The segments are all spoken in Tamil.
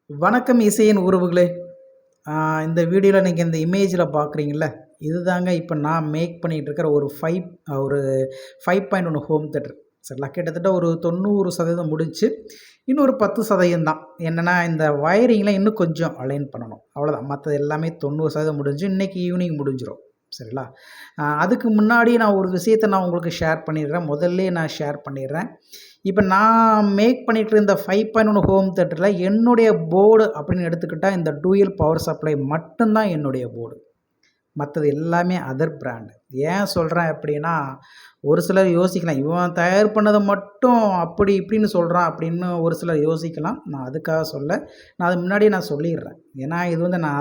வணக்கம் இசையின் உறவுகளே. இந்த வீடியோவில் நீங்கள் இந்த இமேஜில் பார்க்குறீங்கள்ல, இதுதாங்க இப்போ நான் மேக் பண்ணிகிட்டு இருக்கிற ஒரு 5.1 ஹோம் தேட்டர். சரிங்களா, கிட்டத்தட்ட ஒரு 90% முடிஞ்சு, இன்னொரு 10% தான். என்னென்னா இந்த வயரிங்கில் இன்னும் கொஞ்சம் அலைன் பண்ணணும், அவ்வளோதான். மற்றது எல்லாமே 90% முடிஞ்சு இன்றைக்கி ஈவினிங் முடிஞ்சிடும். சரிங்களா, அதுக்கு முன்னாடி நான் ஒரு விஷயத்தை நான் உங்களுக்கு ஷேர் பண்ணிடுறேன். முதல்ல நான் ஷேர் பண்ணிடுறேன். இப்போ நான் மேக் பண்ணிகிட்டு இருந்த 5.1 ஹோம் தேட்டரில் என்னுடைய போர்டு அப்படின்னு எடுத்துக்கிட்டால் இந்த டூயல் பவர் சப்ளை மட்டும்தான் என்னுடைய போர்டு. மற்றது எல்லாமே அதர் பிராண்டு. ஏன் சொல்கிறேன் அப்படின்னா, ஒரு சிலர் யோசிக்கலாம், இவன் தயார் பண்ணதை மட்டும் அப்படி இப்படின்னு சொல்கிறான் அப்படின்னு ஒரு சிலர் யோசிக்கலாம். நான் அதுக்காக நான் அது முன்னாடியே நான் சொல்லிடுறேன். ஏன்னா இது வந்து நான்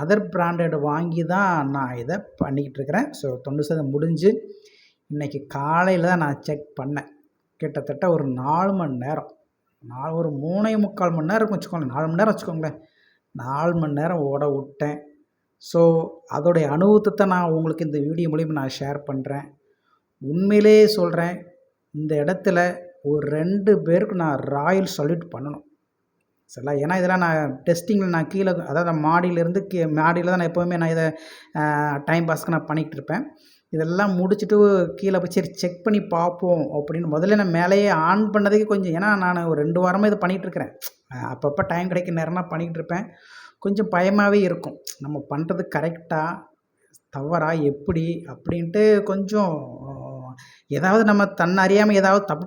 அதர் பிராண்டட் வாங்கி தான் நான் இதை பண்ணிக்கிட்டு இருக்கிறேன். ஸோ 90% முடிஞ்சு இன்றைக்கி காலையில் தான் நான் செக் பண்ணேன். கிட்டத்தட்ட ஒரு 4 மணி நேரம், ஒரு 3.25 மணி நேரம் இருக்கும் வச்சுக்கோங்களேன். 4 மணி நேரம் வச்சுக்கோங்களேன். 4 மணி நேரம் ஓட விட்டேன். ஸோ அதோடைய அனுபவத்தை நான் உங்களுக்கு இந்த வீடியோ மூலிமா நான் ஷேர் பண்ணுறேன். உண்மையிலே சொல்கிறேன், இந்த இடத்துல ஒரு 2 பேருக்கு நான் ராயல் சல்யூட் பண்ணணும். சரிங்களா, ஏன்னா இதெல்லாம் நான் டெஸ்டிங்கில் நான் கீழே, அதாவது மாடியிலேருந்து மாடியில் தான் நான் எப்போவுமே நான் இதை டைம் பாஸ்க்கு நான் பண்ணிகிட்டு இருப்பேன். இதெல்லாம் முடிச்சுட்டு கீழே போய் சரி செக் பண்ணி பார்ப்போம் அப்படின்னு முதல்ல நான் மேலேயே ஆன் பண்ணதுக்கு கொஞ்சம், ஏன்னா நான் ஒரு 2 வாரமாக இதை பண்ணிகிட்ருக்கிறேன். அப்பப்போ டைம் கிடைக்க நேரம்னா பண்ணிகிட்டு இருப்பேன். கொஞ்சம் பயமாகவே இருக்கும், நம்ம பண்ணுறது கரெக்டாக தவறா எப்படி அப்படின்ட்டு. கொஞ்சம் ஏதாவது நம்ம தன்னறியாமல் ஏதாவது தப்பு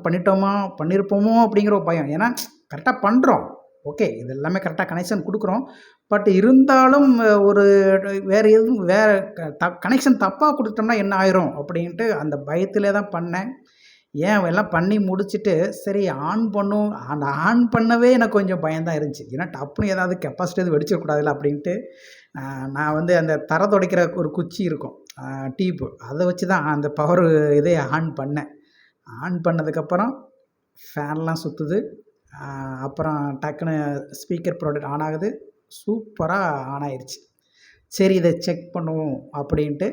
பண்ணியிருப்போமோ அப்படிங்கிற ஒரு பயம். ஏன்னா கரெக்டாக பண்ணுறோம், ஓகே, இது எல்லாமே கரெக்டாக கனெக்ஷன் கொடுக்குறோம். பட் இருந்தாலும் ஒரு வேறு எதுவும் கனெக்ஷன் தப்பாக கொடுத்துட்டோம்னா என்ன ஆயிரும் அப்படின்ட்டு அந்த பயத்திலே தான் பண்ணேன். ஏன் எல்லாம் பண்ணி முடிச்சுட்டு சரி ஆன் பண்ணும், அந்த ஆன் பண்ணவே எனக்கு கொஞ்சம் பயம்தான் இருந்துச்சு. ஏன்னா டப்புன்னு ஏதாவது கெப்பாசிட்டி எதுவும் வெடிச்சிடக்கூடாதுல்ல அப்படின்ட்டு நான் வந்து அந்த தர துடைக்கிற ஒரு குச்சி இருக்கும், டீப்பு, அதை வச்சு தான் அந்த பவர் இதே ஆன் பண்ணேன். ஆன் பண்ணதுக்கப்புறம் ஃபேன்லாம் சுற்றுது. அப்புறம் டக்குன்னு ஸ்பீக்கர் ப்ராடக்ட் ஆன் ஆகுது. சூப்பராக ஆன் ஆயிடுச்சு. சரி இதை செக் பண்ணுவோம் அப்படின்ட்டு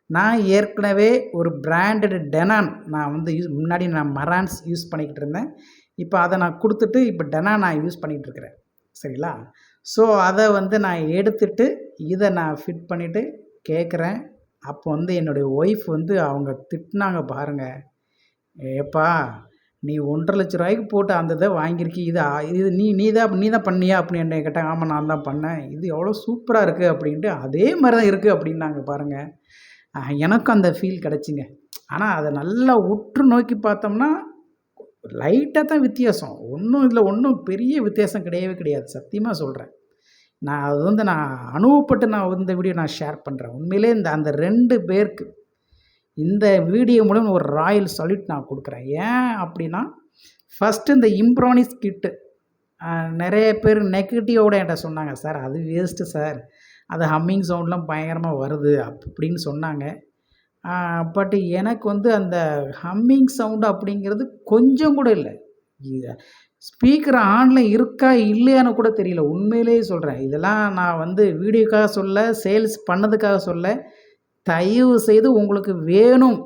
நான் ஏற்கனவே ஒரு பிராண்டட் டெனான் நான் வந்து முன்னாடி நான் மரான்ஸ் யூஸ் பண்ணிக்கிட்டு இருந்தேன். இப்போ அதை நான் கொடுத்துட்டு இப்போ டெனான் நான் யூஸ் பண்ணிகிட்டு இருக்கிறேன். சரிங்களா, ஸோ அதை வந்து நான் எடுத்துட்டு இதை நான் ஃபிட் பண்ணிவிட்டு கேட்குறேன். அப்போ வந்து என்னுடைய ஒய்ஃப் வந்து அவங்க திட்டினாங்க பாருங்கள், ஏப்பா நீ 1,50,000 ரூபாய்க்கு போட்டு அந்த இதை வாங்கியிருக்கி, இது நீ தான் பண்ணியா அப்படின்னு என்னை கேட்டாங்க. ஆமாம் நான் தான் பண்ணேன், இது எவ்வளோ சூப்பராக இருக்குது அப்படின்ட்டு. அதே மாதிரி தான் இருக்குது அப்படின்னாங்க பாருங்கள். எனக்கும் அந்த ஃபீல் கிடச்சிங்க. ஆனால் அதை நல்லா உற்று நோக்கி பார்த்தோம்னா லைட்டாக தான் வித்தியாசம், ஒன்றும் பெரிய வித்தியாசம் கிடையவே கிடையாது. சத்தியமாக சொல்கிறேன். நான் அது வந்து நான் அனுபவப்பட்டு நான் இந்த வீடியோ நான் ஷேர் பண்ணுறேன். உண்மையிலே அந்த 2 பேருக்கு இந்த வீடியோ மூலம் ஒரு ராயல் சல்யூட் நான் கொடுக்குறேன். ஏன் அப்படின்னா, ஃபஸ்ட்டு இந்த இம்ப்ரானிஸ் கிட்டு நிறைய பேர் நெகட்டிவோட என்கிட்ட சொன்னாங்க, சார் அது வேஸ்ட்டு சார், அது ஹம்மிங் சவுண்ட்லாம் பயங்கரமாக வருது அப்படின்னு சொன்னாங்க. பட் எனக்கு வந்து அந்த ஹம்மிங் சவுண்டு அப்படிங்கிறது கொஞ்சம் கூட இல்லை. ஸ்பீக்கர் ஆனில் இருக்கா இல்லையான்னு கூட தெரியல. உண்மையிலேயே சொல்கிறேன், இதெல்லாம் நான் வந்து வீடியோக்காக சேல்ஸ் பண்ணதுக்காக தயவு செய்து உங்களுக்கு வேணும்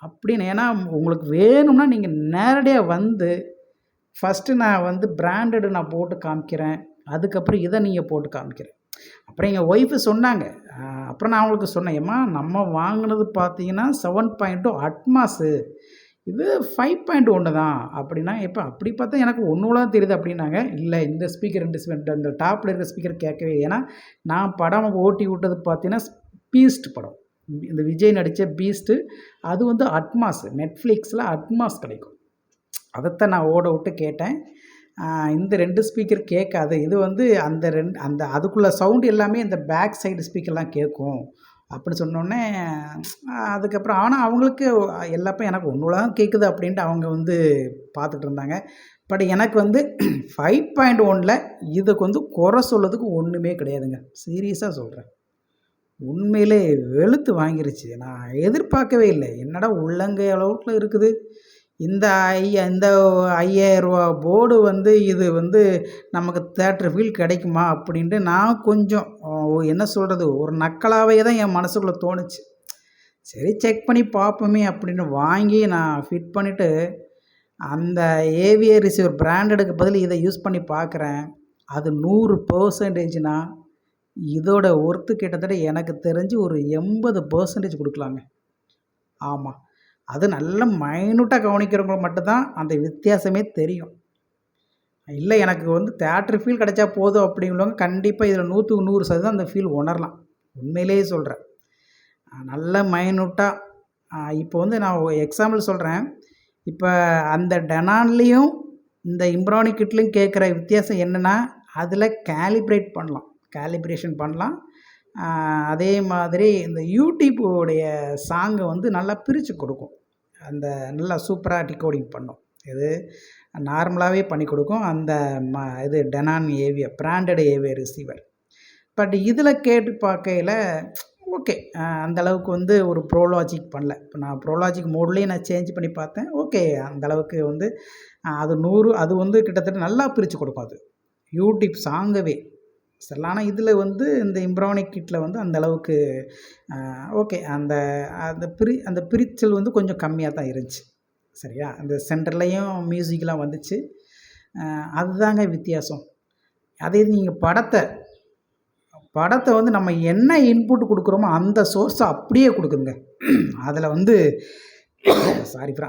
அப்படின்னு, ஏன்னா உங்களுக்கு வேணும்னா நீங்கள் நேரடியாக வந்து ஃபஸ்ட்டு நான் வந்து பிராண்டடு நான் போட்டு காமிக்கிறேன், அதுக்கப்புறம் இதை நீங்கள் போட்டு காமிக்கிறேன். அப்புறம் எங்கள் ஒய்ஃபு சொன்னாங்க. அப்புறம் நான் அவங்களுக்கு சொன்னேன், ஏம்மா நம்ம வாங்கினது பார்த்தீங்கன்னா 7.2 அட்மாஸு, இது 5.1 தான் அப்படின்னா. இப்போ அப்படி பார்த்தா எனக்கு ஒன்றுலாம் தெரியுது அப்படின்னாங்க. இல்லை இந்த ஸ்பீக்கர் 2 இந்த டாப்பில் இருக்கிற ஸ்பீக்கர் கேட்கவே, ஏன்னா நான் படம் ஓட்டி விட்டது பார்த்தீங்கன்னா பீஸ்ட் படம், இந்த விஜய் நடித்த பீஸ்ட்டு. அது வந்து அட்மாஸ், நெட்ஃப்ளிக்ஸில் அட்மாஸ் கிடைக்கும். அதைத்தான் நான் ஓட விட்டு கேட்டேன். இந்த 2 ஸ்பீக்கர் கேட்காது, இது வந்து அந்த அதுக்குள்ளே சவுண்டு எல்லாமே இந்த பேக் சைடு ஸ்பீக்கர்லாம் கேட்கும் அப்படின்னு சொன்னோடனே, அதுக்கப்புறம் ஆனால் அவங்களுக்கு எல்லாப்போ எனக்கு ஒன்றுலாம் கேட்குது அப்படின்ட்டு அவங்க வந்து பார்த்துட்டு இருந்தாங்க. பட் எனக்கு வந்து 5.1ல் இதுக்கு வந்து குறை சொல்லதுக்கு ஒன்றுமே கிடையாதுங்க. சீரியஸாக சொல்கிறேன், உண்மையிலே வெளுத்து வாங்கிருச்சு. நான் எதிர்பார்க்கவே இல்லை. என்னடா உள்ளங்கை அளவுக்குள்ள இருக்குது இந்த 5,000 ரூபா போர்டு வந்து, இது வந்து நமக்கு தியேட்டர் ஃபீல் கிடைக்குமா அப்படின்ட்டு நான் கொஞ்சம் என்ன சொல்கிறது, ஒரு நக்கலாகவே தான் என் மனசுக்குள்ளே தோணுச்சு. சரி செக் பண்ணி பார்ப்போமே அப்படின்னு வாங்கி நான் ஃபிட் பண்ணிவிட்டு அந்த ஏவிஆர் ரிசீவர் பிராண்டடுக்கு பதில் இதை யூஸ் பண்ணி பார்க்குறேன். அது 100%னா இதோட ஒர்த்து கிட்டத்தட்ட எனக்கு தெரிஞ்சு ஒரு 80% கொடுக்கலாங்க. ஆமாம், அது நல்ல மைனூட்டாக கவனிக்கிறவங்க மட்டும்தான் அந்த வித்தியாசமே தெரியும். இல்லை எனக்கு வந்து தியேட்டர் ஃபீல் கிடைச்சா போதும் அப்படிங்கிறவங்க கண்டிப்பாக இதில் 100க்கு 100% அந்த ஃபீல் உணரலாம். உண்மையிலேயே சொல்கிறேன். நல்ல மைனூட்டாக இப்போ வந்து நான் எக்ஸாம்பிள் சொல்கிறேன். இப்போ அந்த டெனான்லேயும் இந்த இம்ப்ரானிக் கிட்லையும் கேட்குற வித்தியாசம் என்னென்னா, அதில் கேலிப்ரேஷன் பண்ணலாம். அதே மாதிரி இந்த யூடியூபுடைய சாங்கை வந்து நல்லா பிரித்து கொடுக்கும். அந்த நல்லா சூப்பராக டிகோடிங் பண்ணும். இது நார்மலாகவே பண்ணி கொடுக்கும். அந்த இது டெனான் ஏவியோ பிராண்டட் ஏவியோ ரிசீவர். பட் இதில் கேட்டு பார்க்கையில் ஓகே, அந்தளவுக்கு வந்து ஒரு ப்ரோலாஜிக் பண்ணல. இப்போ நான் ப்ரோலாஜிக் மோட்லேயே நான் சேஞ்ச் பண்ணி பார்த்தேன். ஓகே, அந்தளவுக்கு வந்து அது 100 அது வந்து கிட்டத்தட்ட நல்லா பிரித்து கொடுக்கும் அது யூடியூப் சாங்கவே. சரிங்களா? ஆனால் இதில் வந்து இந்த இம்ப்ரானிக் கிட்டில் வந்து அந்தளவுக்கு ஓகே, அந்த பிரிச்சல் வந்து கொஞ்சம் கம்மியாக தான் இருந்துச்சு. சரியா? அந்த சென்டர்லேயும் மியூசிக்லாம் வந்துச்சு. அதுதாங்க வித்தியாசம். அதே நீங்கள் படத்தை வந்து நம்ம என்ன இன்புட் கொடுக்குறோமோ அந்த சோர்ஸை அப்படியே கொடுக்குதுங்க. அதில் வந்து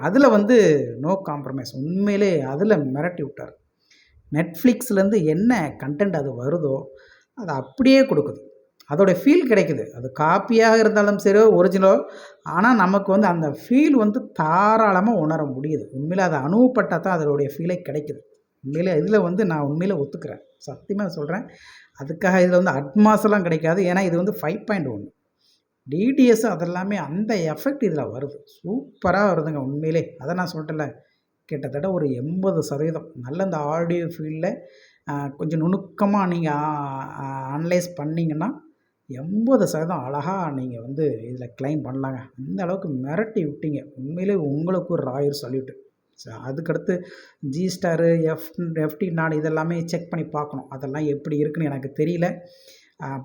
அதில் வந்து நோ காம்ப்ரமைஸ். உண்மையிலே அதில் மிரட்டி விட்டார். நெட்ஃப்ளிக்ஸ்லேருந்து என்ன கண்டென்ட் அது வருதோ அதை அப்படியே கொடுக்குது. அதோடய ஃபீல் கிடைக்குது. அது காப்பியாக இருந்தாலும் சரி, ஒரிஜினலோ, ஆனால் நமக்கு வந்து அந்த ஃபீல் வந்து தாராளமாக உணர முடியுது. உண்மையிலே அதை அனுபவப்பட்டால் தான் அதோடைய ஃபீலே கிடைக்குது. உண்மையிலே இதில் வந்து நான் உண்மையிலே ஒத்துக்கிறேன். சத்தியமாக சொல்கிறேன். அதுக்காக இதில் வந்து அட்மாஸ்லாம் கிடைக்காது. ஏன்னா இது வந்து 5.1 டிடிஎஸ் அதெல்லாமே அந்த எஃபெக்ட் இதில் வருது. சூப்பராக வருதுங்க உண்மையிலே. அதை நான் சொல்லிட்டேன்ல, கிட்டத்தட்ட ஒரு 80% நல்ல இந்த ஆடியோ ஃபீல்டில் கொஞ்சம் நுணுக்கமாக நீங்கள் அனலைஸ் பண்ணிங்கன்னா 80% அழகாக நீங்கள் வந்து இதில் கிளைம் பண்ணலாங்க. அந்த அளவுக்கு மிரட்டி விட்டீங்க. உண்மையிலே உங்களுக்கு ஒரு ராயல் சல்யூட்டு. அதுக்கடுத்து ஜி ஸ்டாரு, எஃப்டி நான் இதெல்லாமே செக் பண்ணி பார்க்கணும். அதெல்லாம் எப்படி இருக்குன்னு எனக்கு தெரியல.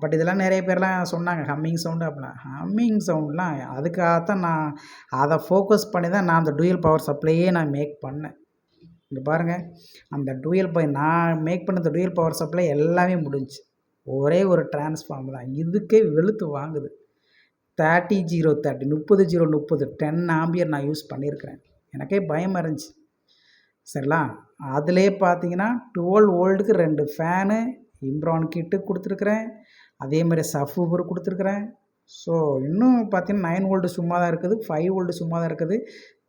பட் இதெல்லாம் நிறைய பேர்லாம் சொன்னாங்க ஹம்மிங் சவுண்டு அப்படிலாம். ஹம்மிங் சவுண்ட்லாம் அதுக்காகத்தான் நான் அதை ஃபோக்கஸ் பண்ணி தான் நான் அந்த டூயல் பவர் சப்ளையே நான் மேக் பண்ணேன். இங்கே பாருங்கள், அந்த நான் மேக் பண்ண அந்த டூயல் பவர் சப்ளை எல்லாமே முடிஞ்சுச்சு. ஒரே ஒரு டிரான்ஸ்ஃபார்மர் தான் இதுக்கே வெளுத்து வாங்குது. 30-0-30 30-0-30 10 ஆம்பியர் நான் யூஸ் பண்ணியிருக்கிறேன். எனக்கே பயமாக இருந்துச்சு. சரிங்களா? அதிலே பார்த்தீங்கன்னா 12 வோல்ட்டுக்கு 2 ஃபேனு இம்ப்ரான் கிட்டு கொடுத்துருக்குறேன். அதே மாதிரி சப்வூஃபர் கொடுத்துருக்குறேன். ஸோ இன்னும் பார்த்தீங்கன்னா 9 வோல்ட்டு சும்மா தான் இருக்குது, 5 வோல்ட்டு சும்மா தான் இருக்குது.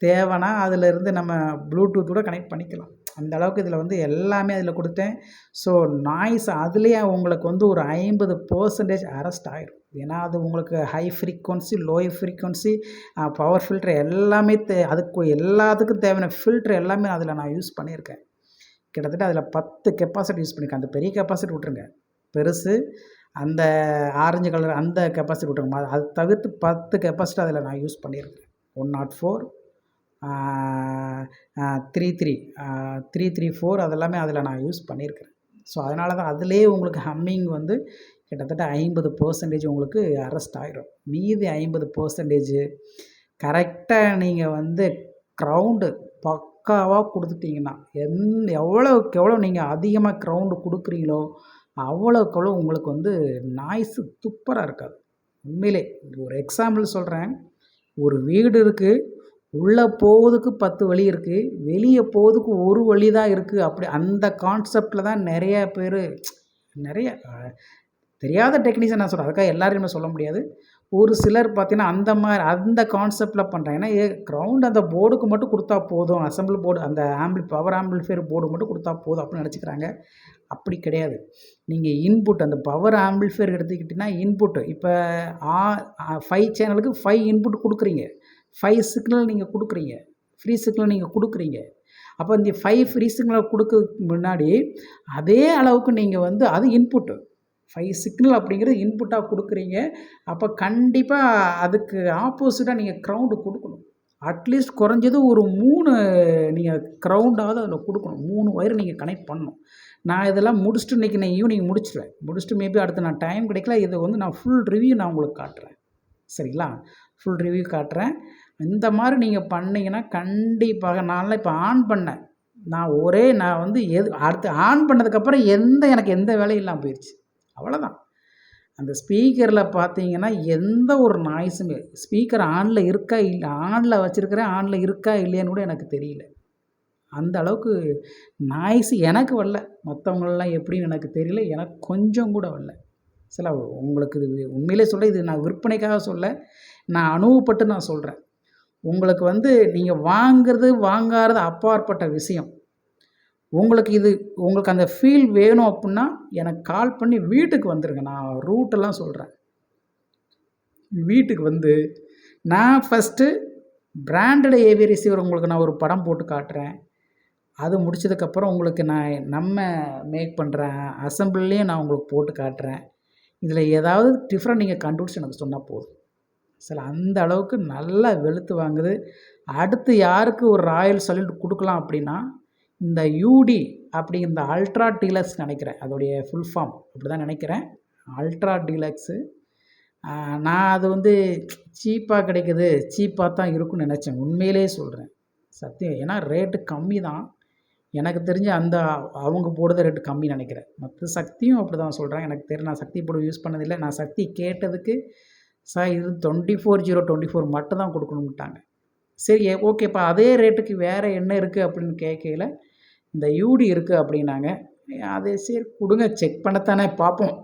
தேவைன்னா அதிலிருந்து நம்ம ப்ளூடூத்தோட கனெக்ட் பண்ணிக்கலாம். அந்த அளவுக்கு இதில் வந்து எல்லாமே அதில் கொடுத்தேன். ஸோ நாய்ஸ் அதுலேயே உங்களுக்கு வந்து ஒரு 50% அரெஸ்ட் ஆகிடும். ஏன்னா அது உங்களுக்கு high frequency, low frequency, power filter எல்லாமே அதுக்கு எல்லாத்துக்கும் தேவையான ஃபில்ட்ரு எல்லாமே அதில் நான் யூஸ் பண்ணியிருக்கேன். கிட்டத்தட்ட அதில் 10 கெப்பாசிட்டி யூஸ் பண்ணியிருக்கேன். அந்த பெரிய கெப்பாசிட்டி விட்ருங்க, பெருசு அந்த ஆரஞ்சு கலர் அந்த கெப்பாசிட்டி விட்ருங்க. அது தவிர்த்து 10 கெப்பாசிட்டி அதில் நான் யூஸ் பண்ணியிருக்கேன். 104 334 அதெல்லாமே அதில் நான் யூஸ் பண்ணியிருக்கிறேன். ஸோ அதனால தான் அதிலே உங்களுக்கு ஹம்மிங் வந்து கிட்டத்தட்ட 50% உங்களுக்கு அரெஸ்ட் ஆகிடும். மீதி 50% கரெக்டாக நீங்கள் வந்து க்ரௌண்டு பக்காவாக கொடுத்துட்டிங்கன்னா, எவ்வளோக்கு எவ்வளோ நீங்கள் அதிகமாக க்ரௌண்டு கொடுக்குறீங்களோ அவ்வளோக்கு எவ்வளோ உங்களுக்கு வந்து நாய்ஸு சூப்பராக இருக்காது. உண்மையிலே ஒரு எக்ஸாம்பிள் சொல்கிறேன். ஒரு வீடு இருக்குது, உள்ளே போவதுக்கு 10 வழி இருக்குது, வெளியே போவதுக்கு ஒரு வழி தான் இருக்குது. அப்படி அந்த கான்செப்டில் தான் நிறைய பேர் நிறைய தெரியாத டெக்னீஷியன் நான் சொல்கிறேன். அதுக்காக எல்லாரையுமே சொல்ல முடியாது. ஒரு சிலர் பார்த்தீங்கன்னா அந்த கான்செப்டில் பண்ணுறாங்க. ஏன்னா க்ரௌண்ட் அந்த போர்டுக்கு மட்டும் கொடுத்தா போதும், அசம்பிள் போர்டு அந்த பவர் ஆம்பிளிஃபையர் போர்டு மட்டும் கொடுத்தா போதும் அப்படின்னு நினச்சிக்கிறாங்க. அப்படி கிடையாது. நீங்கள் இன்புட் அந்த பவர் ஆம்பிளிஃபையர் எடுத்துக்கிட்டிங்கன்னா இன்புட்டு இப்போ 5 சேனலுக்கு 5 இன்புட் கொடுக்குறீங்க, 5 சிக்னல் நீங்கள் கொடுக்குறீங்க, ஃப்ரீ சிக்னல் நீங்கள் கொடுக்குறீங்க. அப்போ இந்த 5 ஃப்ரீ சிக்னல் கொடுக்கறதுக்கு முன்னாடி அதே அளவுக்கு நீங்கள் வந்து அது இன்புட்டு 5 சிக்னல் அப்படிங்கிறது இன்புட்டாக கொடுக்குறீங்க. அப்போ கண்டிப்பாக அதுக்கு ஆப்போசிட்டாக நீங்கள் க்ரௌண்டு கொடுக்கணும். அட்லீஸ்ட் குறைஞ்சது ஒரு 3 நீங்கள் க்ரௌண்டாவது அதில் கொடுக்கணும். 3 ஒயர் நீங்கள் கனெக்ட் பண்ணணும். நான் இதெல்லாம் முடிச்சுட்டு இன்றைக்கி நான் ஈவினிங் முடிச்சிடுவேன். முடிச்சுட்டு மேபி அடுத்து நான் டைம் கிடைக்கல, இதை வந்து நான் ஃபுல் ரிவ்யூ நான் உங்களுக்கு காட்டுறேன். சரிங்களா? ஃபுல் ரிவ்யூ காட்டுறேன். இந்த மாதிரி நீங்கள் பண்ணிங்கன்னா கண்டிப்பாக நான்லாம் இப்போ ஆன் பண்ணேன். நான் வந்து அடுத்து ஆன் பண்ணதுக்கப்புறம் எனக்கு எந்த வேலையும் இல்லாமல் போயிடுச்சு. அவ்வளோதான். அந்த ஸ்பீக்கரில் பார்த்தீங்கன்னா எந்த ஒரு நாய்ஸுமே, ஸ்பீக்கர் ஆனில் இருக்கா இல்லை, ஆனில் வச்சுருக்கிறேன், ஆனில் இருக்கா இல்லையான்னு கூட எனக்கு தெரியல. அந்த அளவுக்கு நாய்ஸு எனக்கு வரல. மற்றவங்களெலாம் எப்படின்னு எனக்கு தெரியல. எனக்கு கொஞ்சம் கூட வரல. சில உங்களுக்கு இது உண்மையிலே சொல்ல, இது நான் விற்பனைக்காக சொல்ல, நான் அனுபவப்பட்டு நான் சொல்கிறேன். உங்களுக்கு வந்து நீங்கள் வாங்காதது அப்பாற்பட்ட விஷயம். உங்களுக்கு அந்த ஃபீல் வேணும் அப்புடின்னா எனக்கு கால் பண்ணி வீட்டுக்கு வந்துருங்க. நான் ரூட்டெல்லாம் சொல்கிறேன். வீட்டுக்கு வந்து நான் ஃபஸ்ட்டு பிராண்டட் ஏவி ரிசீவர் உங்களுக்கு நான் ஒரு படம் போட்டு காட்டுறேன். அது முடிச்சதுக்கப்புறம் உங்களுக்கு நம்ம மேக் பண்ணுற அசெம்பிள்லேயும் நான் உங்களுக்கு போட்டு காட்டுறேன். இதில் ஏதாவது டிஃப்ரெண்ட் நீங்கள் கண்டுபிடிச்சி எனக்கு சொன்னால் போதும். அந்த அளவுக்கு நல்லா வெளுத்து வாங்குது. அடுத்து யாருக்கு ஒரு ராயல் சல்யூட் கொடுக்கலாம் அப்படின்னா, இந்த யூடி அப்படிங்கிற இந்த அல்ட்ரா டீலக்ஸ் நினைக்கிறேன். அதோடைய ஃபுல் ஃபார்ம் அப்படி தான் நினைக்கிறேன். Ultra deluxe. நான் அது வந்து சீப்பாக கிடைக்குது, சீப்பாக தான் இருக்குன்னு நினச்சேன். உண்மையிலே சொல்கிறேன், சத்தியம். ஏன்னா ரேட்டு கம்மி தான். எனக்கு தெரிஞ்சு அவங்க போடுறது ரேட்டு கம்மின்னு நினைக்கிறேன். மற்ற சக்தியும் அப்படி தான் சொல்கிறேன். எனக்கு தெரியும், நான் சக்தி போர்டு யூஸ் பண்ணதில்லை. நான் சக்தி கேட்டதுக்கு சார் இது 24,024 மட்டும் தான் கொடுக்கணுன்ட்டாங்க. சரி ஓகேப்பா, அதே ரேட்டுக்கு வேறு என்ன இருக்குது அப்படின்னு கேட்கையில் இந்த யூடி இருக்குது அப்படின்னாங்க. அது சரி கொடுங்க, செக் பண்ணத்தானே பார்ப்போம்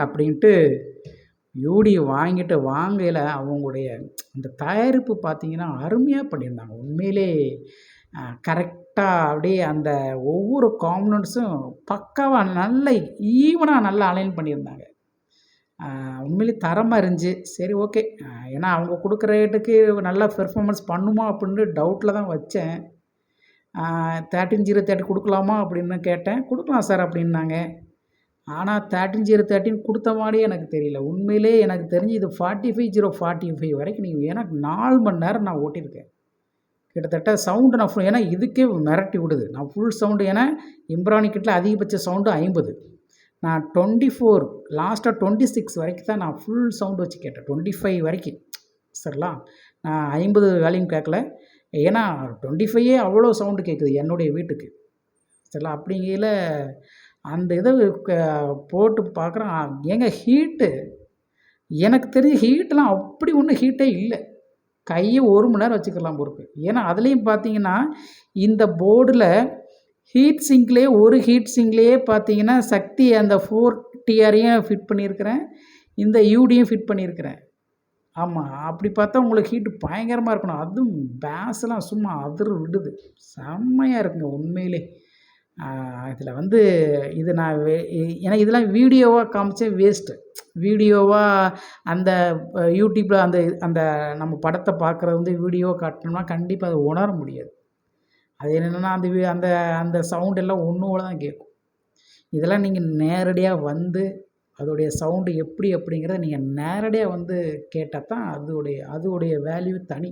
அப்படின்ட்டு யூடி வாங்கையில் அவங்களுடைய அந்த தயாரிப்பு பார்த்திங்கன்னா அருமையாக பண்ணியிருந்தாங்க. உண்மையிலே கரெக்டாக அப்படியே அந்த ஒவ்வொரு காம்பனண்ட்ஸும் பக்காவாக நல்ல ஈவனாக நல்லா அலைன் பண்ணியிருந்தாங்க. உண்மையிலே தரமாக இருந்துச்சு. சரி ஓகே, ஏன்னா அவங்க கொடுக்குற ரேட்டுக்கு நல்லா பெர்ஃபார்மன்ஸ் பண்ணுமா அப்படின்னு டவுட்டில் தான் வச்சேன். 13,030 கொடுக்கலாமா அப்படின்னு கேட்டேன். கொடுக்கலாம் சார் அப்படின்னாங்க. ஆனால் 13,013 கொடுத்த மாதிரியே எனக்கு தெரியல. உண்மையிலே எனக்கு தெரிஞ்சு இது 45,045 வரைக்கும் நீங்கள், ஏன்னா 4 மணி நேரம் நான் ஓட்டியிருக்கேன். கிட்டத்தட்ட சவுண்டு நான் ஏன்னா இதுக்கே மிரட்டி விடுது. நான் ஃபுல் சவுண்டு, ஏன்னா இம்ரானி கிட்டில் அதிகபட்ச சவுண்டு 50. நான் 24 லாஸ்ட்டாக 26 வரைக்கும் தான் நான் ஃபுல் சவுண்டு வச்சு கேட்டேன். 25 வரைக்கும் சரிங்களா. நான் 50 வேல்யூம் கேட்கல. ஏன்னா 25 அவ்வளோ சவுண்டு கேட்குது என்னுடைய வீட்டுக்கு சரிங்களா. அப்படிங்கையில் அந்த இதை போட்டு பார்க்குறேன். ஏங்க ஹீட்டு, எனக்கு தெரிஞ்ச ஹீட்டெலாம் அப்படி ஒன்றும் ஹீட்டே இல்லை. கையை 1 மணி நேரம் வச்சுக்கலாம் பொறுப்பு. ஏன்னா அதுலேயும் பார்த்தீங்கன்னா இந்த போர்டில் ஹீட் சிங்க்லேயே ஒரு ஹீட் சிங்க்லேயே பார்த்தீங்கன்னா சக்தி அந்த 4 டிஆரையும் ஃபிட் பண்ணியிருக்கிறேன், இந்த யூடியும் ஃபிட் பண்ணியிருக்கிறேன். ஆமாம், அப்படி பார்த்தா உங்களுக்கு ஹீட்டு பயங்கரமாக இருக்கணும். அதுவும் பேஸ்லாம் சும்மா அதிர் விடுது, செம்மையாக இருக்குங்க உண்மையிலே. இதில் வந்து இது நான் ஏன்னா இதெல்லாம் வீடியோவாக காமிச்சேன் வேஸ்ட்டு. வீடியோவாக அந்த யூடியூப்பில் அந்த நம்ம படத்தை பார்க்குறது வந்து வீடியோவாக காட்டினோம்னா கண்டிப்பாக அதை உணர முடியாது. அது என்னென்னா அந்த அந்த சவுண்ட் எல்லாம் ஒன்றுவோட தான் கேட்கும். இதெல்லாம் நீங்கள் நேரடியாக வந்து அதோடைய சவுண்டு எப்படி அப்படிங்கிறத நீங்கள் நேரடியாக வந்து கேட்டால் தான் அதோடைய வேல்யூ தனி.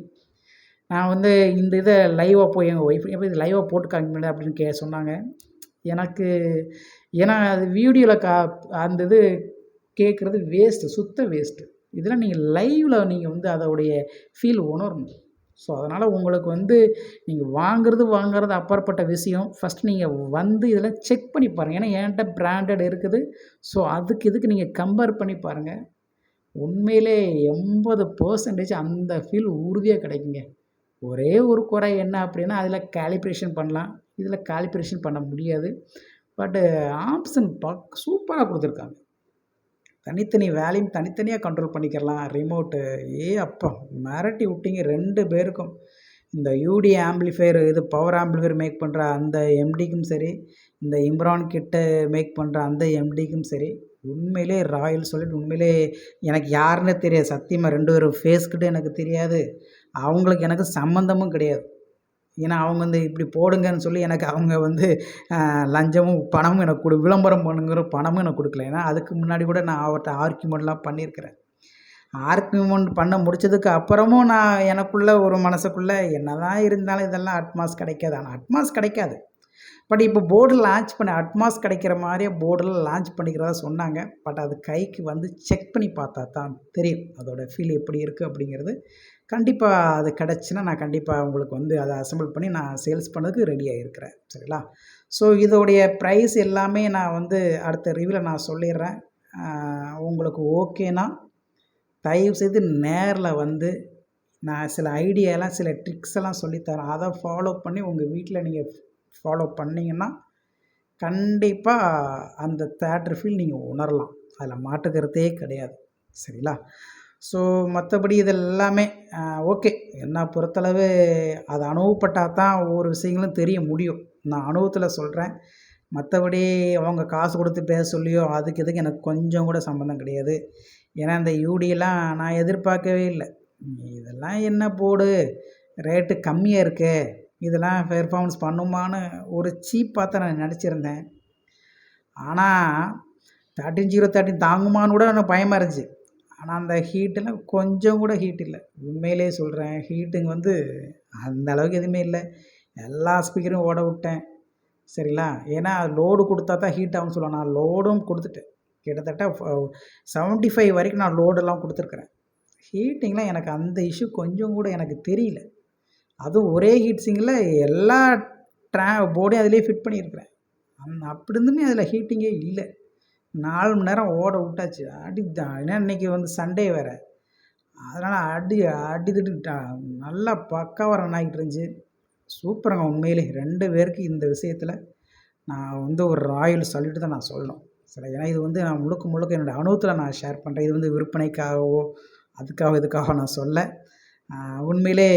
நான் வந்து இந்த இதை லைவாக போய் எங்கள் ஒய்ஃப் எப்போ இது லைவாக போட்டு காமிக்க அப்படின்னு சொன்னாங்க. எனக்கு ஏன்னா அது வீடியோவில் அந்த இது கேட்குறது வேஸ்ட்டு, சுத்த வேஸ்ட்டு. இதெல்லாம் நீங்கள் லைவில் நீங்கள் வந்து அதோடைய ஃபீல் உணரணும். ஸோ அதனால் உங்களுக்கு வந்து நீங்கள் வாங்குறது அப்பாற்பட்ட விஷயம். ஃபஸ்ட் நீங்கள் வந்து இதெல்லாம் செக் பண்ணி பாருங்கள். ஏன்னா என்கிட்ட பிராண்டட் இருக்குது. ஸோ இதுக்கு நீங்கள் கம்பேர் பண்ணி பாருங்கள். உண்மையிலே 80% அந்த ஃபீல் உறுதியாக கிடைக்குங்க. ஒரே ஒரு குறை என்ன அப்படின்னா, அதில் காலிப்ரேஷன் பண்ணலாம், இதில் காலிப்ரேஷன் பண்ண முடியாது. பட்டு ஆப்ஷன் சூப்பராக கொடுத்துருக்காங்க. தனித்தனி வேலையும் தனித்தனியாக கண்ட்ரோல் பண்ணிக்கலாம் ரிமோட்டு. அப்பா மிரட்டி விட்டிங்க 2 பேருக்கும். இந்த யூடி ஆம்பிளிஃபையர், இது பவர் ஆம்பிளிஃபையர் மேக் பண்ணுற அந்த எம்டிக்கும் சரி, இந்த இம்ரான் கிட்ட மேக் பண்ணுற அந்த எம்டிக்கும் சரி, உண்மையிலே ராயல் சொல்லிட்டு உண்மையிலே எனக்கு யாருன்னே தெரியாது. சத்தியமாக 2 பேரும் ஃபேஸ்கிட்ட எனக்கு தெரியாது. அவங்களுக்கு எனக்கு சம்மந்தமும் கிடையாது. ஏன்னா அவங்க வந்து இப்படி போடுங்கன்னு சொல்லி எனக்கு அவங்க வந்து லஞ்சமும் பணமும் எனக்கு விளம்பரம் பண்ணுங்கிற பணமும் எனக்கு கொடுக்கல. ஏன்னா அதுக்கு முன்னாடி கூட நான் அவர்கிட்ட ஆர்கியூமெண்ட்லாம் பண்ணியிருக்கிறேன். ஆர்கியூமெண்ட் பண்ண முடித்ததுக்கு அப்புறமும் நான் எனக்குள்ளே ஒரு மனசுக்குள்ளே என்ன தான் இருந்தாலும் இதெல்லாம் அட்மாஸ் கிடைக்காது. ஆனால் அட்மாஸ் கிடைக்காது. பட் இப்போ போர்டில் லான்ச் பண்ண அட்மாஸ் கிடைக்கிற மாதிரியே போர்டில் லான்ச் பண்ணிக்கிறதா சொன்னாங்க. பட் அது கைக்கு வந்து செக் பண்ணி பார்த்தா தான் தெரியும் அதோடய ஃபீல் எப்படி இருக்குது அப்படிங்கிறது. கண்டிப்பாக அது கிடச்சுன்னா நான் கண்டிப்பாக உங்களுக்கு வந்து அதை அசெம்பிள் பண்ணி நான் சேல்ஸ் பண்ணதுக்கு ரெடியாக இருக்கிறேன். சரிங்களா? ஸோ இதோடைய ப்ரைஸ் எல்லாமே நான் வந்து அடுத்த ரிவ்யூவில் நான் சொல்லிடுறேன். உங்களுக்கு ஓகேனா தயவுசெய்து நேரில் வந்து நான் சில ஐடியாலாம் சில ட்ரிக்ஸ் எல்லாம் சொல்லித்தரேன். அதை ஃபாலோ பண்ணி உங்கள் வீட்டில் நீங்கள் ஃபாலோ பண்ணிங்கன்னா கண்டிப்பாக அந்த தியேட்டர் ஃபீல் நீங்கள் உணரலாம். அதில் மாற்றுக்கிறதே கிடையாது. சரிங்களா? ஸோ மற்றபடி இது எல்லாமே ஓகே. என்னை பொறுத்தளவு அது அனுபவப்பட்டா தான் ஒவ்வொரு விஷயங்களும் தெரிய முடியும். நான் அனுபவத்தில் சொல்கிறேன். மற்றபடி அவங்க காசு கொடுத்து பேச சொல்லியோ அதுக்கு இதுக்கு எனக்கு கொஞ்சம் கூட சம்மந்தம் கிடையாது. ஏன்னா இந்த யூடியெல்லாம் நான் எதிர்பார்க்கவே இல்லை. இதெல்லாம் என்ன போடு ரேட்டு கம்மியாக இருக்கே, இதெல்லாம் பெர்ஃபார்மன்ஸ் பண்ணுமான்னு ஒரு சீப்பாக தான் நான் நினச்சிருந்தேன். ஆனால் 13 தாங்குமான்னு கூட எனக்கு பயமாக இருந்துச்சு. ஆனால் அந்த ஹீட்டெல்லாம் கொஞ்சம் கூட ஹீட் இல்லை. உண்மையிலே சொல்கிறேன், ஹீட்டுங்க வந்து அந்த அளவுக்கு எதுவுமே இல்லை. எல்லா ஸ்பீக்கரும் ஓட விட்டேன். சரிங்களா? ஏன்னா லோடு கொடுத்தா தான் ஹீட் ஆகும்னு சொல்லுவாங்க. நான் லோடும் கொடுத்துட்டேன். கிட்டத்தட்ட 75 வரைக்கும் நான் லோடெல்லாம் கொடுத்துருக்குறேன். ஹீட்டிங்லாம் எனக்கு அந்த இஷ்யூ கொஞ்சம் கூட எனக்கு தெரியல. அதுவும் ஒரே ஹீட் சிங்கில் எல்லா போர்டையும் அதிலே ஃபிட் பண்ணியிருக்கிறேன். அப்படி இருந்துமே அதில் ஹீட்டிங்கே இல்லை. 4 மணி நேரம் ஓட விட்டாச்சு. ஏன்னா இன்றைக்கி வந்து சண்டே வேறு. அதனால் அடித்துட்டு நல்லா பக்காவாக ரன் ஆகிட்டு இருந்துச்சு. சூப்பருங்க. உண்மையிலே 2 பேருக்கு இந்த விஷயத்தில் நான் வந்து ஒரு ராயல் சல்யூட் தான் நான் சொல்லணும். சரி, ஏன்னா இது வந்து நான் முழுக்க என்னோடய அனுபவத்தில் நான் ஷேர் பண்ணுறேன். இது வந்து விற்பனைக்காகவோ இதுக்காக நான் சொல்ல. உண்மையிலே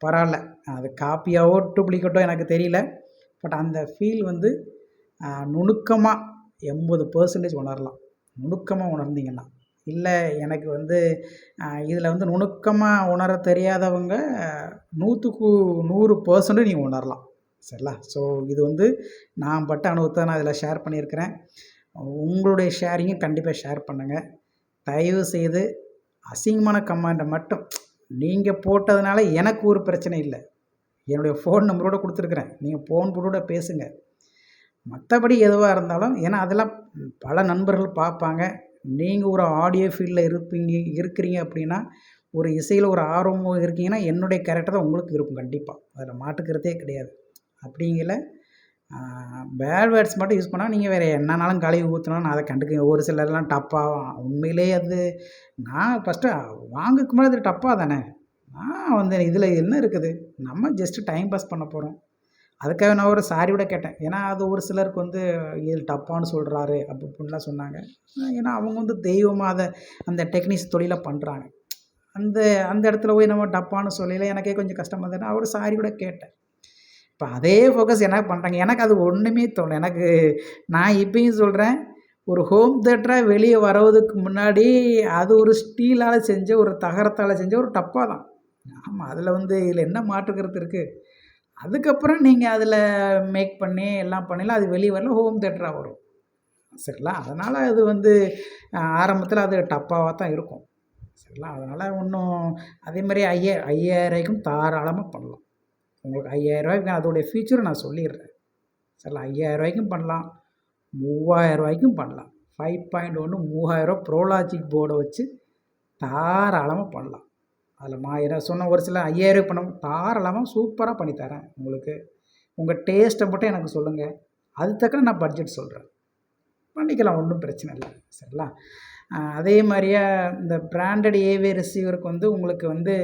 பரவாயில்ல. அது காப்பியாவோ டூப்ளிகேட்டோ எனக்கு தெரியல. பட் அந்த ஃபீல் வந்து நுணுக்கமாக 80% உணரலாம். நுணுக்கமாக உணர்ந்தீங்கன்னா. இல்லை எனக்கு வந்து இதில் வந்து நுணுக்கமாக உணர தெரியாதவங்க 100க்கு 100% நீங்கள் உணரலாம். சரிங்களா? ஸோ இது வந்து நான் பட்ட அனுபவத்தை நான் இதில் ஷேர் பண்ணியிருக்கிறேன். உங்களுடைய ஷேரிங்கும் கண்டிப்பாக ஷேர் பண்ணுங்கள். தயவுசெய்து அசிங்கமான கமெண்ட்டை மட்டும் நீங்கள் போட்டதுனால எனக்கு ஒரு பிரச்சனை இல்லை. என்னுடைய ஃபோன் நம்பரோடு கொடுத்துருக்குறேன். நீங்கள் ஃபோன் போட்டு பேசுங்க. மற்றபடி எதுவாக இருந்தாலும் ஏன்னா அதெல்லாம் பல நண்பர்கள் பார்ப்பாங்க. நீங்கள் ஒரு ஆடியோ ஃபீல்டில் இருக்கிறீங்க அப்படின்னா, ஒரு இசையில் ஒரு ஆர்வமாக இருக்கீங்கன்னா, என்னுடைய கேரக்டர் தான் உங்களுக்கு இருக்கும் கண்டிப்பாக. அதில் மாட்டுக்கிறதே கிடையாது. அப்படிங்கல பேட் வேர்ட்ஸ் மட்டும் யூஸ் பண்ணால் நீங்கள் வேறு என்னன்னாலும் கழுவி ஊற்றினாலும் நான் அதை கண்டுக்க. ஒரு சிலர்லாம் டப்பாக உண்மையிலே அது நான் ஃபஸ்ட்டு வாங்கக்கு முன்னாடி அது டப்பாக தானே. நான் வந்து இதில் என்ன இருக்குது, நம்ம ஜஸ்ட்டு டைம் பாஸ் பண்ண போகிறோம். அதுக்காக நான் ஒரு சாரி கூட கேட்டேன். ஏன்னா அது ஒரு சிலருக்கு வந்து இது டப்பான்னு சொல்கிறாரு அப்படி இப்படின்லாம் சொன்னாங்க. ஏன்னா அவங்க வந்து தெய்வமாக அதை அந்த டெக்னிக்ஸ் தொழிலை பண்ணுறாங்க. அந்த அந்த இடத்துல போய் நம்ம டப்பான்னு சொல்லல எனக்கே கொஞ்சம் கஷ்டமாக இருந்தது. நான் ஒரு சாரி கூட கேட்டேன். இப்போ அதே ஃபோக்கஸ் என்ன பண்ணுறாங்க, எனக்கு அது ஒன்றுமே தோணல. எனக்கு நான் இப்பயும் சொல்கிறேன், ஒரு ஹோம் தியேட்டராக வெளியே வரதுக்கு முன்னாடி அது ஒரு ஸ்டீலால் செஞ்ச ஒரு தகரத்தால் செஞ்ச ஒரு டப்பா தான். ஆமாம், அதில் வந்து இதில் என்ன மாற்றுக்கிறது இருக்குது. அதுக்கப்புறம் நீங்கள் அதில் மேக் பண்ணி எல்லாம் பண்ணல அது வெளியே வரல ஹோம் தியேட்டராக வரும். சரிங்களா? அதனால் அது வந்து ஆரம்பத்தில் அது டப்பாவாக தான் இருக்கும். சரிங்களா? அதனால் ஒன்றும் அதே மாதிரி 5000க்கும் தாராளமாக பண்ணலாம். உங்களுக்கு 5000 அதோடைய ஃபீச்சரும் நான் சொல்லிடுறேன். சரிங்களா? 5000 பண்ணலாம், 3000 பண்ணலாம். 5.1 3000 ப்ரோலாஜிக் போர்டை வச்சு தாராளமாக பண்ணலாம். அதில் சொன்ன ஒரு சில 5000 பண்ண தாராளமாக சூப்பராக பண்ணித்தரேன் உங்களுக்கு. உங்கள் டேஸ்ட்டை மட்டும் எனக்கு சொல்லுங்கள். அது தக்க நான் பட்ஜெட் சொல்கிறேன். பண்ணிக்கலாம், ஒன்றும் பிரச்சனை இல்லை. சரிங்களா? அதே மாதிரியே இந்த பிராண்டட் ஏவே ரிசீவருக்கு வந்து உங்களுக்கு வந்து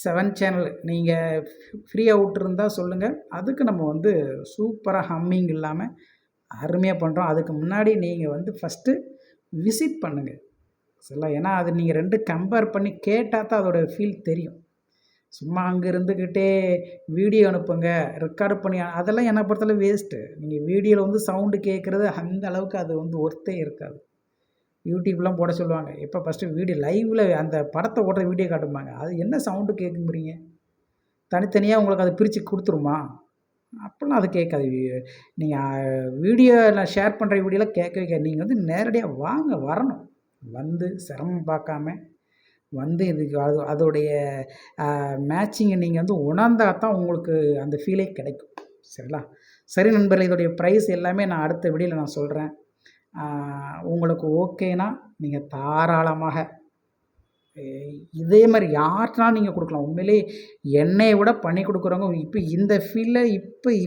7 சேனல் நீங்கள் ஃப்ரீயாக விட்டுருந்தால் சொல்லுங்கள். அதுக்கு நம்ம வந்து சூப்பராக ஹம்மிங் இல்லாமல் அருமையாக பண்ணுறோம். அதுக்கு முன்னாடி நீங்கள் வந்து ஃபஸ்ட்டு விசிட் பண்ணுங்கள். சரிங்களா? ஏன்னா அது நீங்கள் 2 கம்பேர் பண்ணி கேட்டால் தான் அதோடய ஃபீல் தெரியும். சும்மா அங்கே இருந்துக்கிட்டே வீடியோ அனுப்புங்க, ரெக்கார்டு பண்ணி அதெல்லாம் என்னை பொறுத்தளவு வேஸ்ட்டு. நீங்கள் வீடியோவில் வந்து சவுண்டு கேட்குறது அந்த அளவுக்கு அது வந்து ஒர்த்தே இருக்காது. யூடியூப்லாம் போட சொல்லுவாங்க. இப்போ ஃபஸ்ட்டு வீடியோ லைவில் அந்த படத்தை ஓட்டுற வீடியோ காட்டும்பாங்க. அது என்ன சவுண்டு கேட்குறீங்க? தனித்தனியாக உங்களுக்கு அதை பிரித்து கொடுத்துருமா? அப்போல்லாம் அது கேட்காது. நீங்கள் வீடியோ நான் ஷேர் பண்ணுற வீடியோலாம் கேட்கவே நீங்கள் வந்து நேரடியாக வரணும். வந்து சிரமம் பார்க்காம வந்து இதுக்கு அதோடைய மேட்சிங்கை நீங்கள் வந்து உணர்ந்தா தான் உங்களுக்கு அந்த ஃபீலே கிடைக்கும். சரிங்களா? சரி நண்பர்களே, இதோடைய ப்ரைஸ் எல்லாமே நான் அடுத்த வீடியோவில் நான் சொல்கிறேன். உங்களுக்கு ஓகேனா நீங்கள் தாராளமாக இதே மாதிரி யார்ட்டனாலும் நீங்கள் கொடுக்கலாம். உண்மையிலே என்னைய விட பண்ணி கொடுக்குறவங்க இப்போ இந்த ஃபீல்டில்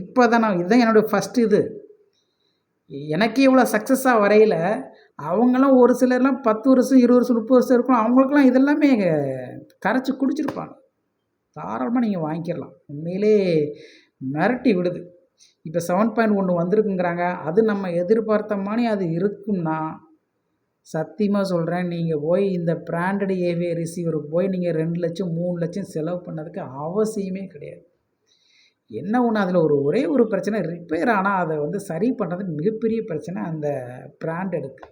இப்போ தான் இதுதான் என்னுடைய ஃபஸ்ட்டு இது. எனக்கே இவ்வளோ சக்ஸஸாக வரையில் அவங்களாம் ஒரு சிலர்லாம் 10 வருஷம் 20 வருஷம் 30 வருஷம் இருக்கும். அவங்களுக்கெல்லாம் இதெல்லாமே கரைச்சி குடிச்சிருப்பாங்க. தாராளமாக நீங்கள் வாங்கிக்கிடலாம். உண்மையிலே மிரட்டி விடுது. இப்போ 7.1 வந்திருக்குங்கிறாங்க. அது நம்ம எதிர்பார்த்த மாதிரி அது இருக்கும்னா சத்தியமாக சொல்கிறேன், நீங்கள் போய் இந்த பிராண்டட் ஏவிஐ ரிசீவருக்கு போய் நீங்கள் 2 லட்சம் 3 லட்சம் செலவு பண்ணதுக்கு அவசியமே கிடையாது. என்ன ஒன்று அதில் ஒரே ஒரு பிரச்சனை, ரிப்பேர் ஆனால் அதை வந்து சரி பண்ணுறது மிகப்பெரிய பிரச்சனை அந்த பிராண்டடுக்கு.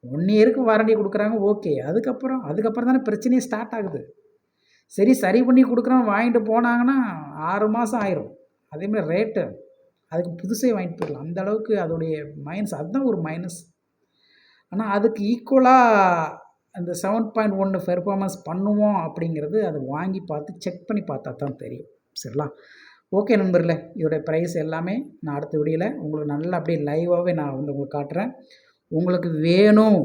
1 இயருக்கு வாரண்டி கொடுக்குறாங்க, ஓகே. அதுக்கப்புறம் தானே பிரச்சனையே ஸ்டார்ட் ஆகுது. சரி பண்ணி கொடுக்குறோம் வாங்கிட்டு போனாங்கன்னா 6 மாதம் ஆயிரும். அதேமாதிரி ரேட்டு அதுக்கு புதுசே வாங்கிட்டு போயிடலாம். அந்த அளவுக்கு அதோடைய அதுதான் ஒரு மைனஸ். ஆனால் அதுக்கு ஈக்குவலாக அந்த 7.1 பெர்ஃபார்மன்ஸ் பண்ணுவோம் அப்படிங்கிறது அதை வாங்கி பார்த்து செக் பண்ணி பார்த்தா தான் தெரியும். சரிங்களா? ஓகே நண்பர்களே, இதோடைய ப்ரைஸ் எல்லாமே நான் அடுத்த வீடியோவில் உங்களுக்கு நல்லா அப்படியே லைவாகவே நான் வந்து உங்களுக்கு காட்டுறேன். உங்களுக்கு வேணும்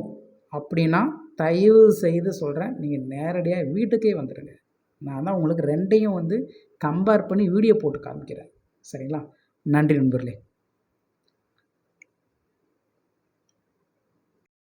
அப்படின்னா தயவு செய்து சொல்கிறேன், நீங்கள் நேரடியாக வீட்டுக்கே வந்துடுங்க. நான் தான் உங்களுக்கு 2யும் வந்து கம்பேர் பண்ணி வீடியோ போட்டு காமிக்கிறேன். சரிங்களா? நன்றி நண்பர்களே.